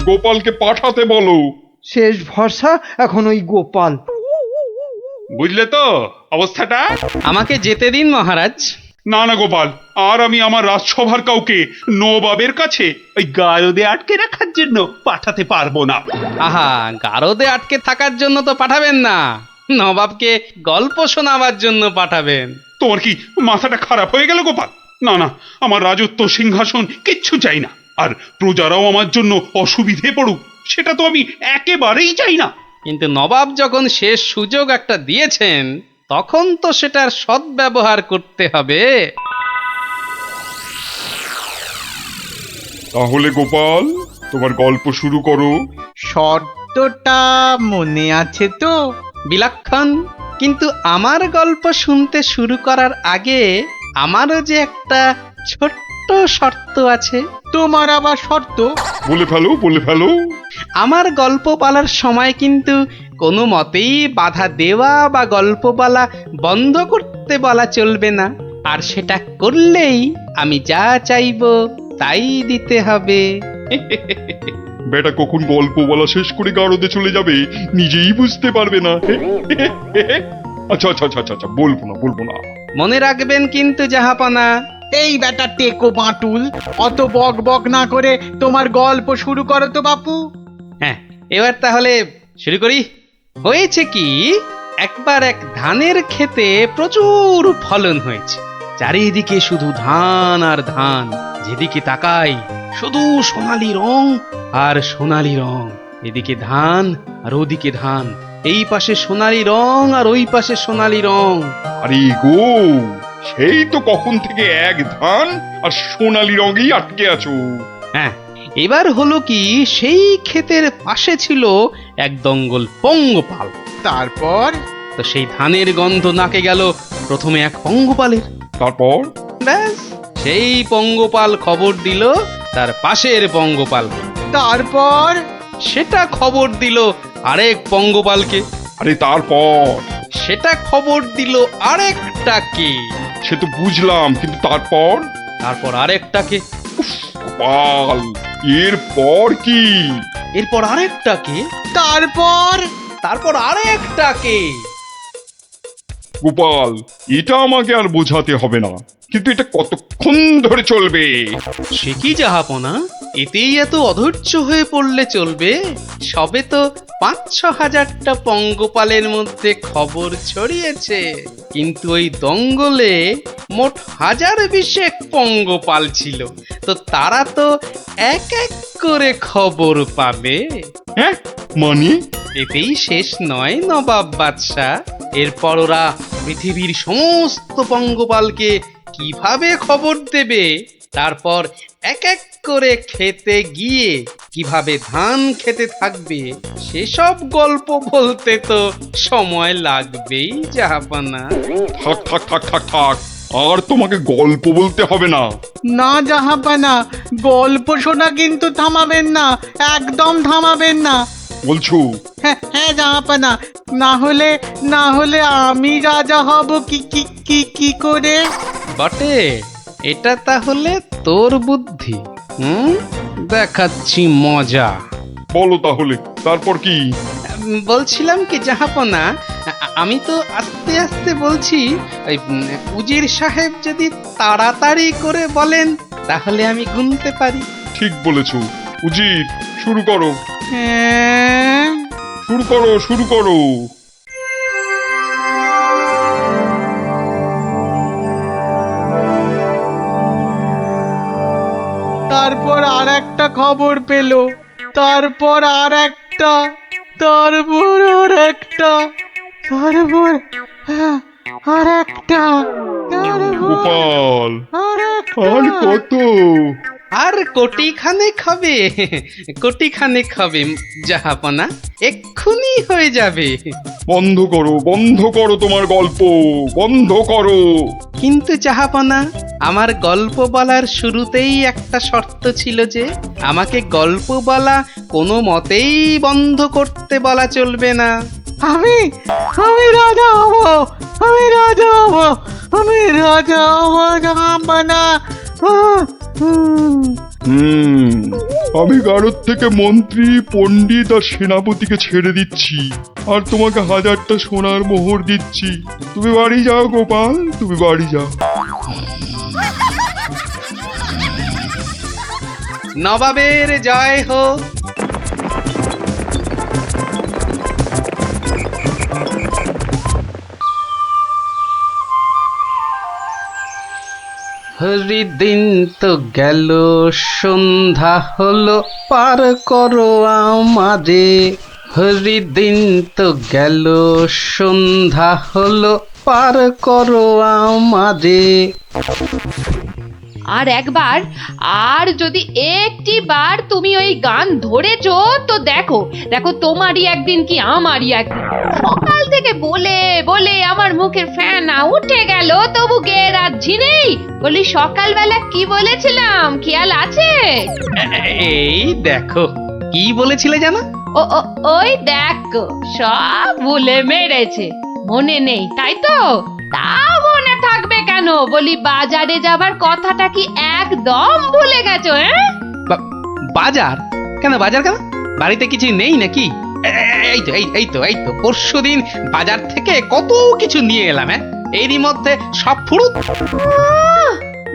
[SPEAKER 12] গোপালকে পাঠাতে বলো।
[SPEAKER 11] শেষ ভরসা এখন ওই গোপাল।
[SPEAKER 7] বুঝলে তো অবস্থাটা?
[SPEAKER 2] আমাকে যেতে দিন মহারাজ।
[SPEAKER 7] না না গোপাল, আর আমি আমার রাজসভার কাউকে নবাবের কাছে ওই গারদে আটকে রাখার জন্য পাঠাতে পারবো না।
[SPEAKER 2] আহা, গারদে আটকে থাকার জন্য তো পাঠাবেন না, নবাবকে গল্প শোনাবার জন্য পাঠাবেন।
[SPEAKER 7] তোমার কি মাথাটা খারাপ হয়ে গেল গোপাল? না না, আমার রাজত্ব সিংহাসন কিচ্ছু চাই না, আর প্রজারাও আমার জন্য অসুবিধে পড়ুক, সেটা তো আমি একেবারেই চাই না।
[SPEAKER 2] কিন্তু নবাব যখন শেষ সুযোগ একটা দিয়েছেন, তখন তো সেটার সদ্ব্যবহার করতে হবে।
[SPEAKER 12] তাহলে গোপাল, তোমার গল্প শুরু করো।
[SPEAKER 10] শর্তটা মনে আছে তো?
[SPEAKER 2] বিলক্ষণ, কিন্তু আমার গল্প শুনতে শুরু করার আগে আমারও যে একটা ছোট্ট শর্ত আছে।
[SPEAKER 10] তোমার আবার শর্ত?
[SPEAKER 12] বলে ফেলো।
[SPEAKER 2] আমার গল্প বলার সময় কিন্তু কোনো মতেই বাধা দেওয়া বা গল্প বলা বন্ধ করতে বলা চলবে না, আর সেটা করলেই আমি যা চাইবো তাই দিতে হবে।
[SPEAKER 12] বেটা কখন গল্প বলা শেষ করে গারদে চলে যাবে নিজেই বুঝতে পারবে না। আচ্ছা, বলবো না।
[SPEAKER 2] মনে রাখবেন কিন্তু জাহাপনা।
[SPEAKER 10] এই বেটা টেকো বাঁটুল, অত বক বক না করে তোমার গল্প শুরু করো তো বাপু।
[SPEAKER 2] হ্যাঁ, এবার তাহলে শুরু করি। হয়েছে কি, একবার এক ধানের ক্ষেতে প্রচুর ফলন হয়েছে। চারিদিকে শুধু ধান আর ধান, যেদিকে তাকাই শুধু সোনালী রং আর সোনালী রং। এদিকে ধান আর ওদিকে ধান, এই পাশে সোনালী রং আর ওই পাশে সোনালী রং।
[SPEAKER 12] আরে গো, সেই তো কখন থেকে এক ধান আর সোনালী রঙেই আটকে আছো।
[SPEAKER 2] হ্যাঁ, এবার হলো কি, সেই ক্ষেতের পাশে ছিল এক দঙ্গল পঙ্গপাল।
[SPEAKER 10] তারপর?
[SPEAKER 2] তো সেই ধানের গন্ধ নাকে গেল প্রথমে এক পঙ্গপালের।
[SPEAKER 12] তারপর?
[SPEAKER 2] ব্যাস, সেই পঙ্গপাল খবর দিল তার পাশের পঙ্গপালকে।
[SPEAKER 10] তারপর?
[SPEAKER 2] সেটা খবর দিল আরেক পঙ্গপালকে।
[SPEAKER 12] আরে তারপর?
[SPEAKER 2] সেটা খবর দিল আরেকটাকে।
[SPEAKER 12] সে তো বুঝলাম, কিন্তু তারপর?
[SPEAKER 2] তারপর আরেকটাকে,
[SPEAKER 12] গোপাল, এরপর কি?
[SPEAKER 2] এরপর আরেকটাকে, তারপর আরেকটাকে।
[SPEAKER 12] গোপাল, এটা আমাকে আর বোঝাতে হবে না, কিন্তু এটা কতক্ষণ ধরে চলবে?
[SPEAKER 2] সে কি জাহাপনা, এতেই এত অধৈর্য হয়ে পড়লে চলবে? সবে তো ৫-৬ হাজারটা পঙ্গপালের মধ্যে খবর ছড়িয়েছে, কিন্তু ওই দঙ্গলে মোট ১০০০ পঙ্গপাল ছিল, তো তারা তো এক এক করে খবর পাবে।
[SPEAKER 12] হ্যাঁ, মানে?
[SPEAKER 2] এতেই শেষ নয় নবাব বাদশাহ, এরপর ওরা পৃথিবীর সমস্ত পঙ্গপালকে কিভাবে খবর দেবে, তারপর এক এক করে খেতে গিয়ে কিভাবে ধান খেতে থাকবে, সেসব গল্প বলতে তো সময় লাগবেই জাহাপনা।
[SPEAKER 12] থাক থাক থাক থাক থাক, আর তোমাকে গল্প বলতে হবে না।
[SPEAKER 10] না জাহাপানা, গল্প শোনা কিন্তু থামাবেন না, একদম থামাবেন না।
[SPEAKER 12] বলছো?
[SPEAKER 10] হ্যাঁ জাহাপানা, না হলে আমি রাজা হব কি করে?
[SPEAKER 2] বটে, এটা তাহলে তোর বুদ্ধি। দেখাচ্ছি মজা।
[SPEAKER 12] বলো তাহলে, তারপর কি?
[SPEAKER 2] বলছিলাম কি জাহাপনা, আমি তো আস্তে আস্তে বলছি, ওই উজির সাহেব যদি তাড়াতাড়ি করে বলেন তাহলে আমি গুনতে পারি।
[SPEAKER 12] ঠিক বলেছো। উজির, শুরু করো।
[SPEAKER 10] হ্যাঁ,
[SPEAKER 12] শুরু করো।
[SPEAKER 10] তারপর আর একটা খবর পেল, তারপর আর একটা, তারপর আর একটা, তারপর আর একটা,
[SPEAKER 12] গোপাল,
[SPEAKER 10] আর
[SPEAKER 12] আর কত?
[SPEAKER 2] আর কোটিখানেক হবে জাহাপনা, এক্ষুনি হয়ে যাবে।
[SPEAKER 12] বন্ধ করো তোমার গল্প, বন্ধ করো।
[SPEAKER 2] কিন্তু জাহাপনা, আমার গল্প বলার শুরুতেই একটা শর্ত ছিল যে আমাকে গল্প বলা কোনো মতেই বন্ধ করতে বলা চলবে না।
[SPEAKER 10] আমি রাজা হব, আমি রাজা হব জাহাপনা।
[SPEAKER 12] আমি গারদ থেকে মন্ত্রী, পণ্ডিত আর সেনাপতিকে ছেড়ে দিচ্ছি, আর তোমাকে 1000টা সোনার মোহর দিচ্ছি। তুমি বাড়ি যাও গোপাল, তুমি বাড়ি যাও।
[SPEAKER 2] নবাবের জয় হোক। হরিদিন তো গেল, সন্ধ্যা হলো, পার করো আমারে। হরিদিন তো গেল, সন্ধ্যা হলো, পার করো আমারে।
[SPEAKER 4] আর একবার, আর যদি একটি বার তুমি ওই গান ধরেছো তো দেখো তোমারই একদিন কি আমারই একদিন। সকাল থেকে বলে বলে আমার মুখের ফেনা উঠে গেল, তবু গে রাজ্যি নেই। বলি সকালবেলা কি বলেছিলাম, খেয়াল আছে?
[SPEAKER 2] এই দেখো, কি বলেছিলে জানো?
[SPEAKER 4] ওই দেখো, সব ভুলে মেরেছে, মনে নেই তাই তো? তা মনে থাকবে কেন? বলি বাজারে যাবার কথাটা কি একদম ভুলে গেছো?
[SPEAKER 2] বাজার কেন? বাড়িতে কিছু নেই নাকি? এই তো পরশুদিন বাজার থেকে কত কিছু নিয়ে এলাম। এরই মধ্যে সব ফুরুত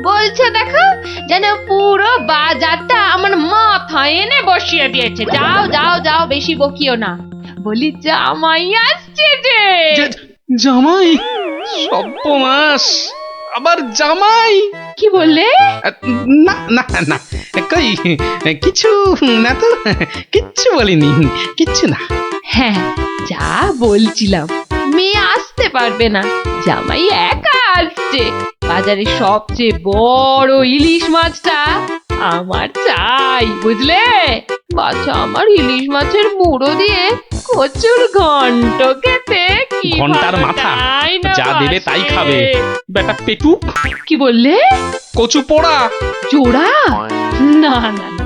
[SPEAKER 4] বলছে, দেখো যেন পুরো বাজারটা আমার মাথায় এনে বসিয়ে দিয়েছে। যাও যাও যাও, বেশি বকিও না। বলি জামাই আসছে যে।
[SPEAKER 2] জামাই? সর্বনাশ, আবার জামাই?
[SPEAKER 4] কি বললে?
[SPEAKER 2] না না না, কই কিছু না তো, কিচ্ছু বলিনি, কিচ্ছু না।
[SPEAKER 4] হ্যাঁ, যা বলছিলাম, মেয়ে আসতে পারবে না, জামাই একা আসছে। বাজারে সবচেয়ে বড় ইলিশ মাছটা আমার চাই, বুঝলে? বাচ্চা আমার ইলিশ মাছের মুড়ো দিয়ে কচুর ঘন্ট খেতে কি
[SPEAKER 2] ঘন্টার মাথা যা দেবে তাই খাবে বেটা পেটু।
[SPEAKER 4] কি বললে?
[SPEAKER 2] কচু পোড়া
[SPEAKER 4] জোড়া? না না না,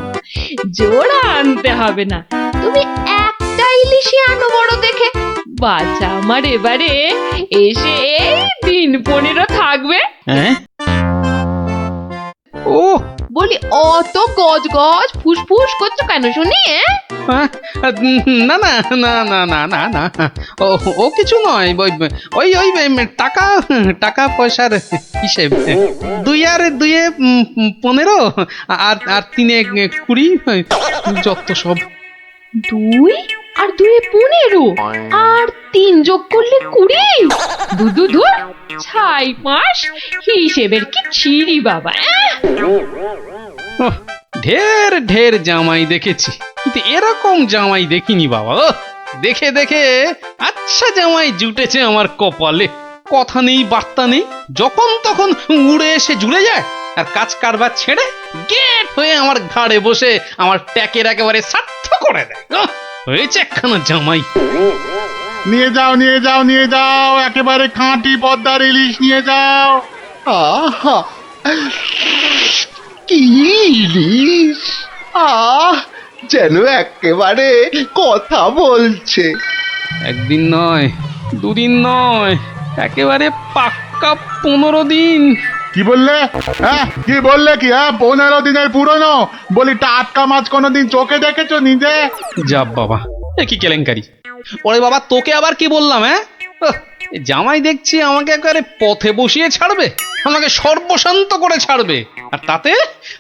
[SPEAKER 4] জোড়া আনতে হবে না, তুমি একটা ইলিশই আনো বড় দেখে। বাচ্চা আমার এবারে এসে এই দিন 15 থাকবে।
[SPEAKER 2] ও
[SPEAKER 4] বলি অত গজ গজ ফুসফুস করছো কেন শুনি?
[SPEAKER 2] না না না না না না না ও ও কিছু নয় ওই ওই টাকা টাকা পয়সার হিসেব। 2 আর 2 15 আর 3 20 যত সব।
[SPEAKER 4] 2 আর 2 15 আর 3 যোগ করলে 20। দু ছাই মাস হিসেবের কি ছিরি বাবা।
[SPEAKER 2] ঢের ঢের জামাই দেখেছি, কিন্তু এরকম জামাই দেখিনি বাবা। দেখে দেখে আচ্ছা জামাই জুটেছে আমার কপালে। কথা নেই বার্তা নেই, যখন তখন উড়ে এসে জুড়ে যায় আর কাজ কারবার ছেড়ে গেট হয়ে আমার ঘাড়ে বসে আমার ট্যাকের একেবারে সার্থ করে দেয়। হয়েছে একখানা জামাই।
[SPEAKER 12] নিয়ে যাও নিয়ে যাও নিয়ে যাও, একেবারে খাঁটি পদ্মার ইলিশ নিয়ে যাও।
[SPEAKER 6] আহা, কি ইলিশ! যেন একেবারে কথা বলছে।
[SPEAKER 2] একদিন নয়, 2 দিন নয়, একেবারে পাক্কা 15 দিন।
[SPEAKER 12] কি বললে? হ্যাঁ কি বললে? কি 15 দিনের পুরনো? বলি টাটকা মাছ কোনোদিন চোখে দেখেছো নিজে?
[SPEAKER 2] যা বাবা, এ কি কেলেঙ্কারি! ওরে বাবা, তোকে আবার কি বললাম? জামাই দেখছি আমাকে একেবারে পথে বসিয়ে ছাড়বে, আমাকে সর্বশান্ত করে ছাড়বে, আর তাতে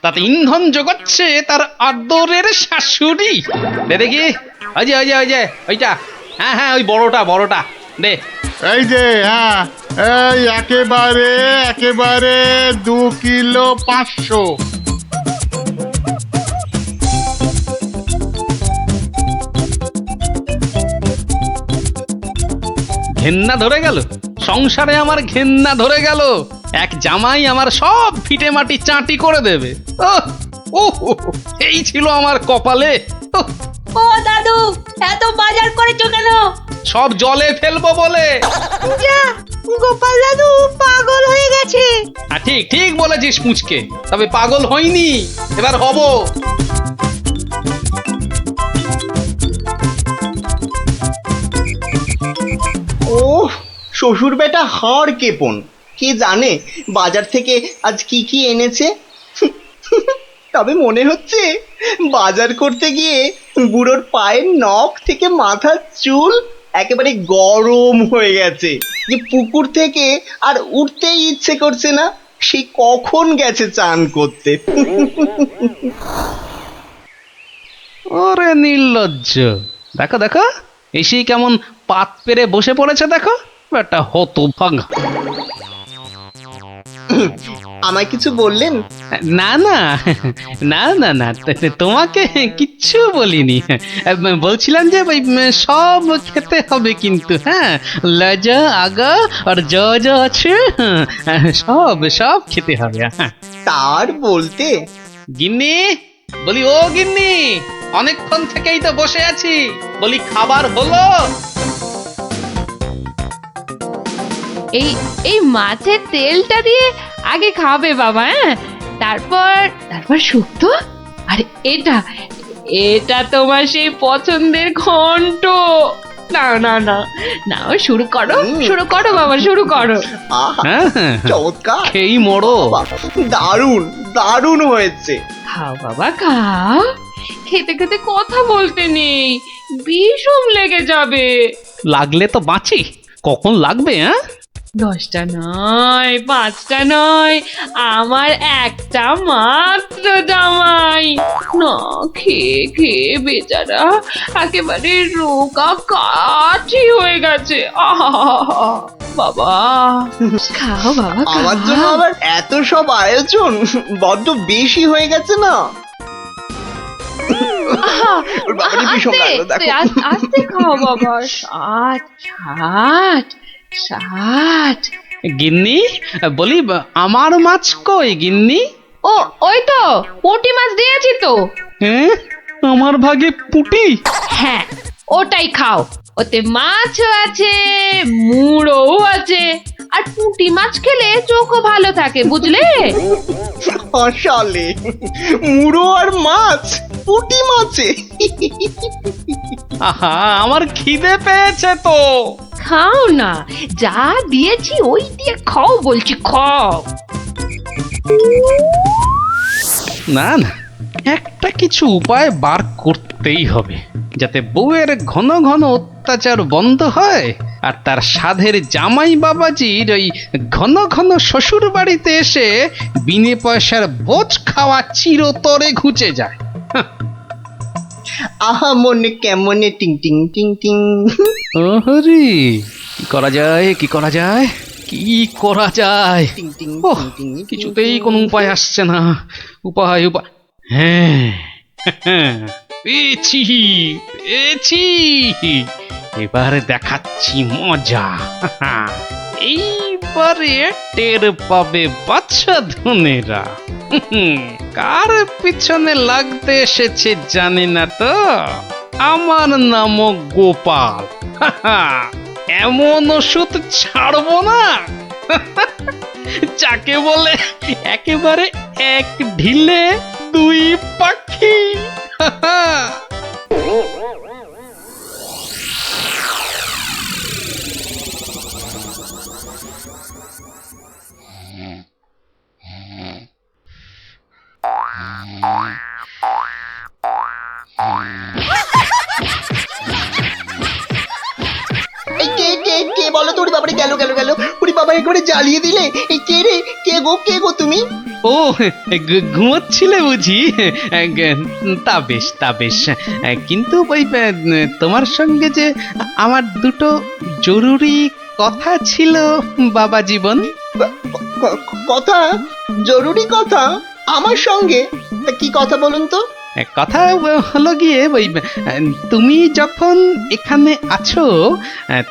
[SPEAKER 2] তাতে ইন্ধন জোগাচ্ছে তার আদরের শাশুড়ি। দে দেখি, ওই যে ওইটা, হ্যাঁ ওই বড়টা দে।
[SPEAKER 12] এই যে এই একেবারে 2 কিলো 500।
[SPEAKER 2] ঘেন্না ধরে গেল, সংসারে আমার ঘেন্না ধরে গেল। এক জামাই আমার সব ফিটে মাটি চাটি করে দেবে। এই ছিল আমার কপালে।
[SPEAKER 1] ও দাদু, এত বাজার করেছো কেন?
[SPEAKER 2] সব জলে ফেলবো বলে।
[SPEAKER 1] যা, গোপাল দাদু পাগল হয়ে গেছে।
[SPEAKER 2] ঠিক বলেছিস মুচকে, তবে পাগল হইনি, এবার হব।
[SPEAKER 5] ও শ্বশুর বেটা হাড় কেপন, কে জানে বাজার থেকে আজ কি কি এনেছে। তবে মনে হচ্ছে বাজার করতে গিয়ে বুড়োর পায়ের নখ থেকে মাথার চুল একেবারে গরম হয়ে গেছে, যে পুকুর থেকে আর উঠতেই ইচ্ছে করছে না। সে কখন গেছে চান করতে।
[SPEAKER 2] ওরে নির্লজ্জ, দেখো এসেই কেমন পাত পেরে বসে পড়েছে। দেখো একটা হতভাগা।
[SPEAKER 5] আমায় কিছু বললেন?
[SPEAKER 2] না না না না না, তোমাকে কিচ্ছু বলিনি। বলছিলাম যে ওই সব খেতে হবে কিন্তু। হ্যাঁ, লজা আগা আর যা আছে সব খেতে হবে।
[SPEAKER 5] তার বলতে?
[SPEAKER 2] গিন্নি, বলি ও গিন্নি, অনেকক্ষণ থেকেই তো বসে আছি, বলি খাবার হলো?
[SPEAKER 4] এই মাছের তেলটা দিয়ে আগে খাবে বাবা, তারপর শুক্তো। আর এটা তোমার সেই পছন্দের ঘন্ট। না শুরু করো বাবা, শুরু করো।
[SPEAKER 5] চমৎকার,
[SPEAKER 2] খেই মরো।
[SPEAKER 5] দারুণ হয়েছে।
[SPEAKER 4] খাও বাবা খাও, খেতে খেতে কথা বলতে নেই, বিষম লেগে যাবে।
[SPEAKER 2] লাগলে তো বাঁচি, কখন লাগবে?
[SPEAKER 4] 10টা নয়, 5টা নয়, আমার একটা মাত্র জামাই। না খেয়ে বেচারা একেবারে রোগা কাঠি হয়ে গেছে। বাবা খাও বাবা,
[SPEAKER 5] আমার জন্য আবার এত সব আয়োজন বড্ড বেশি হয়ে গেছে না?
[SPEAKER 4] আস্তে খাও বাবা। 60
[SPEAKER 2] গিন্নি, বলি আমার মাছ কই গিন্নি?
[SPEAKER 4] ওই তো পুঁটি মাছ দিয়েছি তো।
[SPEAKER 2] আমার ভাগে পুঁটি?
[SPEAKER 4] হ্যাঁ, ওটাই খাও। ওতে মাছও আছে, মুড়োও আছে, আর পুঁটি মাছ খেলে চোখও ভালো থাকে, বুঝলে?
[SPEAKER 5] আসলে মুড়ো আর মাছ, পুঁটি মাছে।
[SPEAKER 2] আহা, আমার খিদে পেয়েছে তো।
[SPEAKER 4] খাও না, যা দিয়েছি ওই দিয়ে খাও বলছি, খাও।
[SPEAKER 2] না না, একটা কিছু উপায় বার করতেই হবে, যাতে বউয়ের ঘন ঘন অত্যাচার বন্ধ হয় আর তার সাধের জামাই বাবাজির ওই ঘন ঘন শ্বশুর বাড়িতে এসে বিনে পয়সার বোঝ খাওয়া চিরতরে ঘুচে যায়।
[SPEAKER 5] আহা মনে কেমনে টিং টিং টিং টিং।
[SPEAKER 2] ওহরি, কি করা যায়, কি করা যায়, কি করা যায়?
[SPEAKER 5] টিং টিং
[SPEAKER 2] ওহ,
[SPEAKER 5] টিং টিং।
[SPEAKER 2] কিছুতেই কোনো উপায় আসছে না। উপায় উপায়, হ্যাঁ পেয়েছি পেয়েছি, এবার দেখাচ্ছি মজা। এইবারে টের পাবে বাচ্চা ধনেরা কার পিছনে লাগতে এসেছে জানে না তো। আমার নামও গোপাল। এমন ওষুধ ছাড়বো না যাকে বলে একেবারে এক ঢিলে দুই পাখি।
[SPEAKER 5] এই কে কে কে বলো তো? ওরে বাবারে, গেল গেল গেল। ওরে বাবা, একেবারে জ্বালিয়ে দিলে। এই কে রে? কে গো তুমি?
[SPEAKER 2] ও, ঘুমোচ্ছিলে বুঝি? তা বেশ তা বেশ, কিন্তু ওই তোমার সঙ্গে যে আমার দুটো জরুরি কথা ছিল বাবা জীবন।
[SPEAKER 5] কথা? জরুরি কথা আমার সঙ্গে? তা কি কথা বলুন তো?
[SPEAKER 2] কথা হলো গিয়ে ওই তুমি যখন এখানে আছো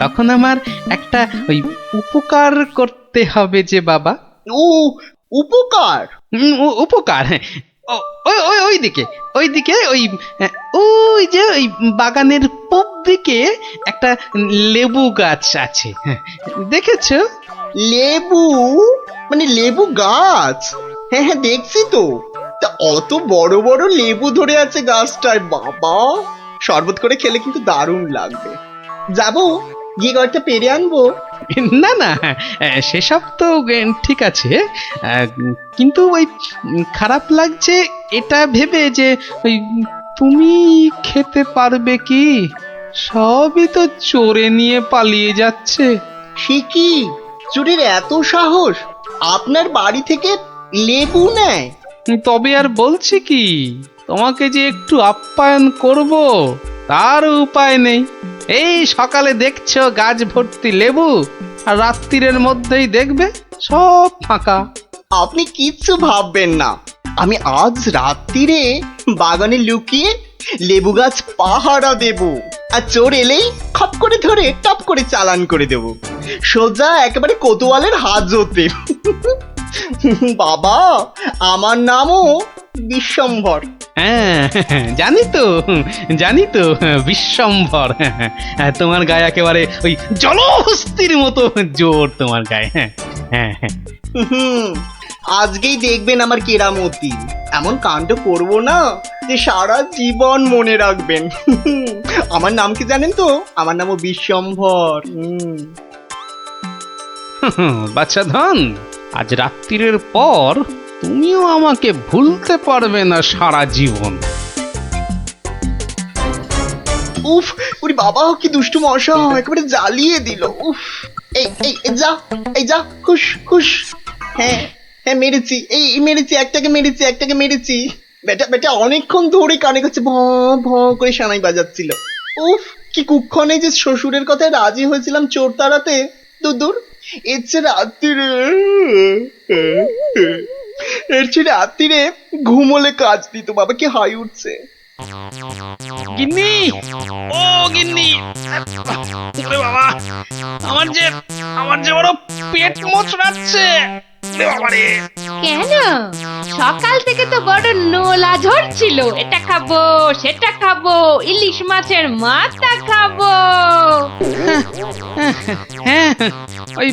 [SPEAKER 2] তখন আমার একটা ওই উপকার করতে হবে যে বাবা।
[SPEAKER 5] ও, উপকার?
[SPEAKER 2] উপকার, হ্যাঁ। ওইদিকে ওইদিকে ওই যে ওই বাগানের পূব দিকে একটা লেবু গাছ আছে, দেখেছো?
[SPEAKER 5] লেবু? মানে লেবু গাছ? হ্যাঁ হ্যাঁ, দেখছি তো। তা অত বড় বড় লেবু ধরে আছে গাছটায়, বাবা! শরবত করে খেলে কিন্তু দারুণ লাগবে। যাবো, গিয়ে কয়েকটা পেরে আনবো।
[SPEAKER 2] না না, সেসব তো ঠিক আছে, কিন্তু ওই খারাপ লাগছে এটা ভেবে যে ওই তুমি খেতে পারবে কি? সবই তো চোরে নিয়ে পালিয়ে যাচ্ছে।
[SPEAKER 5] সে কি? চোরের এত সাহস? আপনার বাড়ি থেকে লেবু নেয়?
[SPEAKER 2] তবে আর বলছি কি, তোমাকে যে একটু আপ্যায়ন করব তার উপায় নেই। এই সকালে দেখছো গাছ ভর্তি লেবু, আর রাত্রিরের মধ্যেই দেখবে সব ফাঁকা।
[SPEAKER 5] আপনি কিচ্ছু ভাববেন না, আমি আজ রাত্রিরে বাগানে লুকিয়ে লেবু গাছ পাহারা দেব, আর চোর এলেই খপ করে ধরে টপ করে চালান করে দেব, সোজা একেবারে কোতোয়ালের হাজতে। বাবা, আমার নামও বিশ্বম্ভর।
[SPEAKER 2] হ্যাঁ, জানি তো বিশ্বম্ভর। তোমার গায়ে একেবারে ওই জলহস্তির মতো জোর তোমার গায়ে। হ্যাঁ হ্যাঁ,
[SPEAKER 5] আজকেই দেখবেন আমার কেরামতি। এমন কাণ্ড করব না যে সারা জীবন মনে রাখবেন। আমার নাম কি জানেন তো? আমার নামও বিশ্বম্ভর।
[SPEAKER 2] বাচ্চা ধন, আজ রাত্রিরের পর তুমিও আমাকে ভুলতে পারবে না সারা জীবন।
[SPEAKER 5] উফ, ওরে বাবা, কি দুষ্টু মশা, একেবারে জ্বালিয়ে দিল। উফ, এই এই এই যা, এই যা, খুশ খুশ। হ্যাঁ হ্যাঁ, মেরেছি, এই মেরেছি, একটাকে মেরেছি। বেটা বেটা অনেকক্ষণ ধরে কানে কাছে ভ ভ করে সানাই বাজাচ্ছিল। উফ, কি কুক্ষণে যে শ্বশুরের কথায় রাজি হয়েছিলাম চোর তাড়াতে। দূর, এর চেয়ে রাত্রিরে ঘুমোলে কাজ দিত। বাবা, কি হাই উঠছে।
[SPEAKER 2] গিন্নি, ও গিন্নি, ওরে বাবা, আমার যে বড় পেট মোচড়াচ্ছে।
[SPEAKER 4] কেন? সকাল থেকে তো বড় নোলা ঝরছিল, এটা খাবো সেটা খাবো, ইলিশ মাছের মাথা খাবো।
[SPEAKER 2] হ্যাঁ, ওই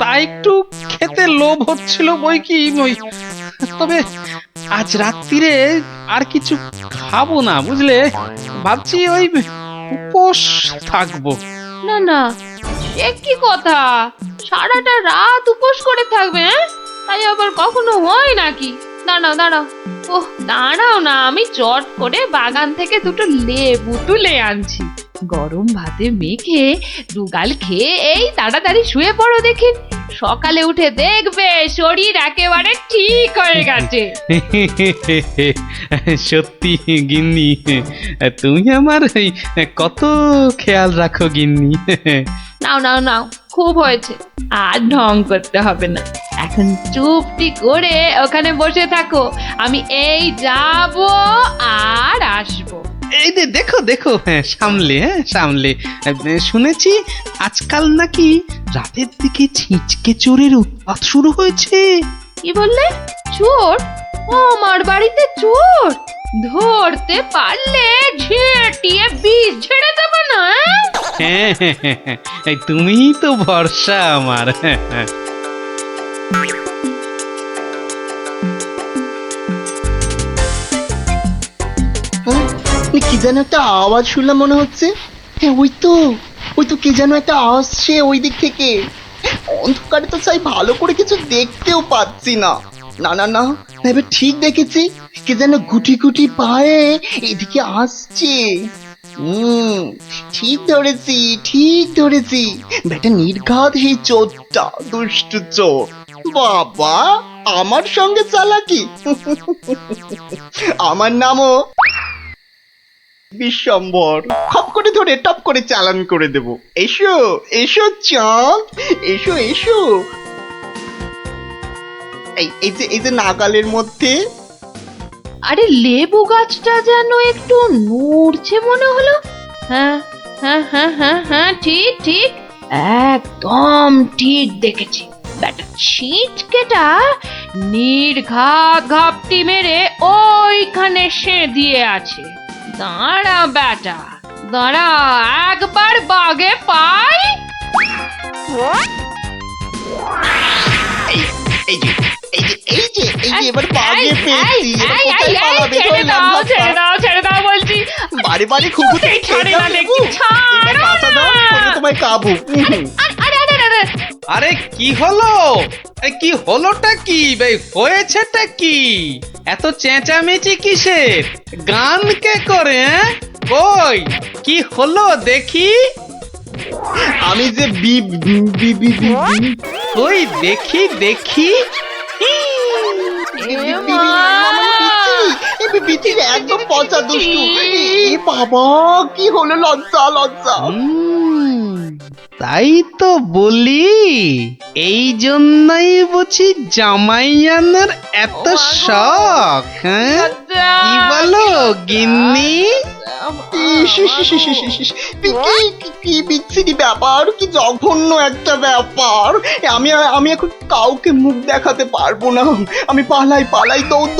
[SPEAKER 2] তা একটু খেতে লোভ হচ্ছিল বই কি, ওই তবে আজ রাত্রিরে আর কিছু খাবো না, বুঝলে? ভাবছি ওই উপোস থাকবো।
[SPEAKER 4] না না, সে কি কথা? সারাটা রাত উপোস করে থাকবে? তাই আবার কখনো হয় নাকি? দাঁড়াও দাঁড়াও, ওহ দাঁড়াও না, আমি চট করে বাগান থেকে দুটো লেবু তুলে আনছি। গরম ভাতে মেখে দুগাল খেয়ে এই তাড়াতাড়ি শুয়ে পড়ো দেখি, সকালে উঠে দেখবে শরীর একেবারে ঠিক হয়ে গেছে।
[SPEAKER 2] সত্যি গিন্নি, তুমি আমার এই কত খেয়াল রাখো গিন্নি।
[SPEAKER 4] নাও নাও নাও, খুব হয়েছে, আর ঢং করতে হবে না। এখন চুপটি করে ওখানে বসে থাকো, আমি এই যাব আর আসবো।
[SPEAKER 2] এই যে দেখো দেখো, সামলে সামলে। শুনেছি আজকাল নাকি রাতের দিকে ছিঁচকে চোরের উৎপাত শুরু হয়েছে।
[SPEAKER 4] কি বললে? চোর? ও আমার বাড়িতে চোর? ধরতে পারলে ঝেঁটিয়ে বিষ ঝেড়ে দেবো না?
[SPEAKER 2] হ্যাঁ, তুমিই তো ভরসা আমার।
[SPEAKER 5] কি যেন একটা আওয়াজ শুনলাম মনে হচ্ছে। হ্যাঁ ওই তো কে যেন একটা আসছে ওই দিক থেকে। অন্ধকারে তো চাই ভালো করে কিছু দেখতেও পাচ্ছি না। না না না, এবার ঠিক দেখেছি, কে যেন গুটি গুটি পায়ে এদিকে আসছে। ঠিক ধরেছি, বেটা নির্ঘাত এই চোরটা, দুষ্টু চোর। বাবা, আমার সঙ্গে চালাকি। আমার নামও বিশ্বম্বর। খপ করে ধরে টপ করে চালান করে দেব। এসো এসো চাঁদ, এসো এসো। এই যে নাগালের মধ্যে।
[SPEAKER 4] আরে লেবু গাছটা যেন একটু নড়ছে মনে হলো। হ্যাঁ হ্যাঁ হ্যাঁ হ্যাঁ হ্যাঁ, ঠিক ঠিক, একদম ঠিক দেখেছি। বেটা ছিটকেটা নির্ঘাত ঘাপটি মেরে ওইখানে সে দিয়ে আছে। দাঁড়া বেটা, দাঁড়া, একবার বাগে পাই।
[SPEAKER 5] এবার বাগে পেয়েছি।
[SPEAKER 4] ছেড়ে দাও বলছি।
[SPEAKER 5] বাড়ি বাড়ি খুঁজতে তোমায় কাবু।
[SPEAKER 2] আরে কি হলো? কি হলোটা কি? হয়েছেটা কি? এত চেঁচামেচি কিসের? গান কে করে? কই কি হলো দেখি?
[SPEAKER 5] আমি যে
[SPEAKER 2] কই দেখি দেখি।
[SPEAKER 5] একদম পচা দুষ্টু। বাবা, কি হলো? লজ্জা লজ্জা।
[SPEAKER 2] তাই তো বলি, এই জন্যই বুঝি জামাইয়ানের এত শখ। হ্যাঁ, কি বলো গিন্নি?
[SPEAKER 5] কি বিচ্ছিরি ব্যাপার, কি জঘন্য একটা ব্যাপার। আমি এখন কাউকে মুখ দেখাতে পারবো না। আমি পালাই দৌড়।